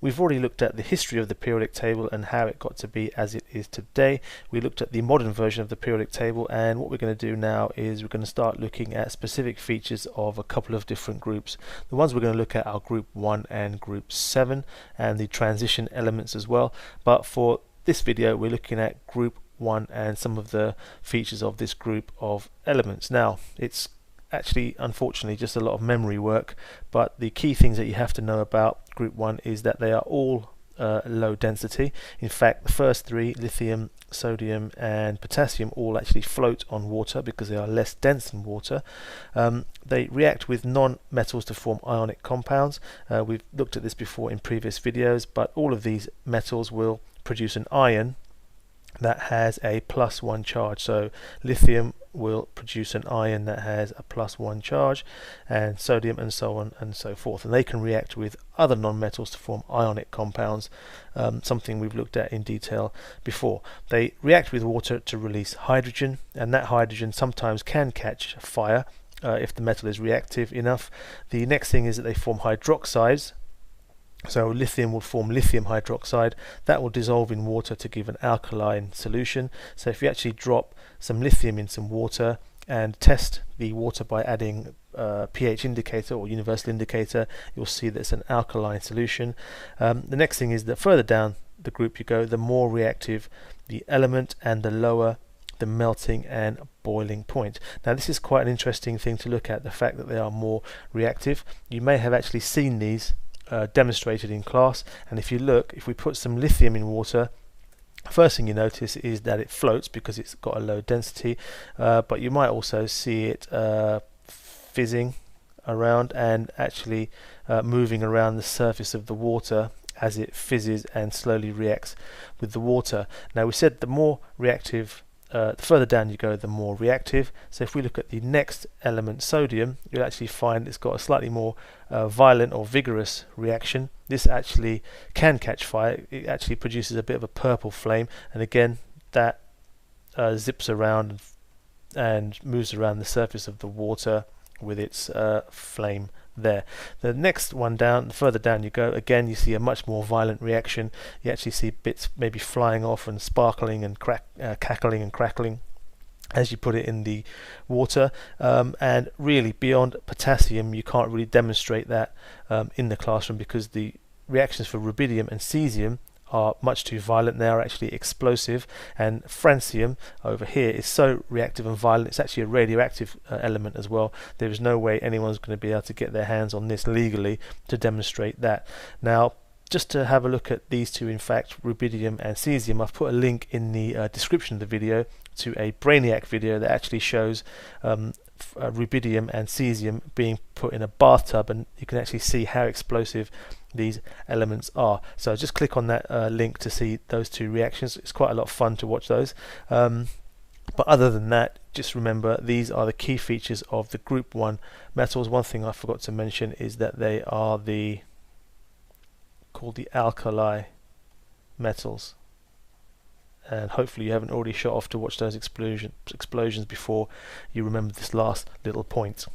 we've already looked at the history of the periodic table and how it got to be as it is today. We looked at the modern version of the periodic table, and what we're going to do now is we're going to start looking at specific features of a couple of different groups. The ones we're going to look at are group 1 and group 7, and the transition elements as well. But for this video we're looking at group 1 and some of the features of this group of elements. Now, it's actually unfortunately just a lot of memory work, but the key things that you have to know about group 1 is that they are all low density. In fact, the first three, lithium, sodium and potassium, all actually float on water because they are less dense than water. They react with non-metals to form ionic compounds. We've looked at this before in previous videos, but all of these metals will produce an ion that has a +1 charge. So lithium will produce an ion that has a +1 charge, and sodium, and so on and so forth, and they can react with other non-metals to form ionic compounds, something we've looked at in detail before. They react with water to release hydrogen, and that hydrogen sometimes can catch fire if the metal is reactive enough. The next thing is that they form hydroxides. So lithium will form lithium hydroxide. That will dissolve in water to give an alkaline solution. So if you actually drop some lithium in some water and test the water by adding pH indicator or universal indicator, you'll see that it's an alkaline solution. The next thing is that further down the group you go, the more reactive the element and the lower the melting and boiling point. Now this is quite an interesting thing to look at, the fact that they are more reactive. You may have actually seen these demonstrated in class, and if you look, if we put some lithium in water, first thing you notice is that it floats because it's got a low density, but you might also see it fizzing around and actually moving around the surface of the water as it fizzes and slowly reacts with the water. Now we said the more reactive, the further down you go, the more reactive. So if we look at the next element, sodium, you'll actually find it's got a slightly more violent or vigorous reaction. This actually can catch fire. It actually produces a bit of a purple flame, and again that zips around and moves around the surface of the water with its flame there. The next one down, the further down you go, again you see a much more violent reaction. You actually see bits maybe flying off and sparkling and cackling and crackling as you put it in the water, and really beyond potassium you can't really demonstrate that in the classroom because the reactions for rubidium and cesium are much too violent. They are actually explosive, and francium over here is so reactive and violent, it's actually a radioactive element as well. There is no way anyone's going to be able to get their hands on this legally to demonstrate that. Now, just to have a look at these two, in fact, rubidium and cesium, I've put a link in the description of the video to a Brainiac video that actually shows rubidium and cesium being put in a bathtub, and you can actually see how explosive these elements are. So just click on that link to see those two reactions. It's quite a lot of fun to watch those. But other than that, just remember these are the key features of the group 1 metals. One thing I forgot to mention is that they are called the alkali metals, and hopefully you haven't already shot off to watch those explosions before you remember this last little point.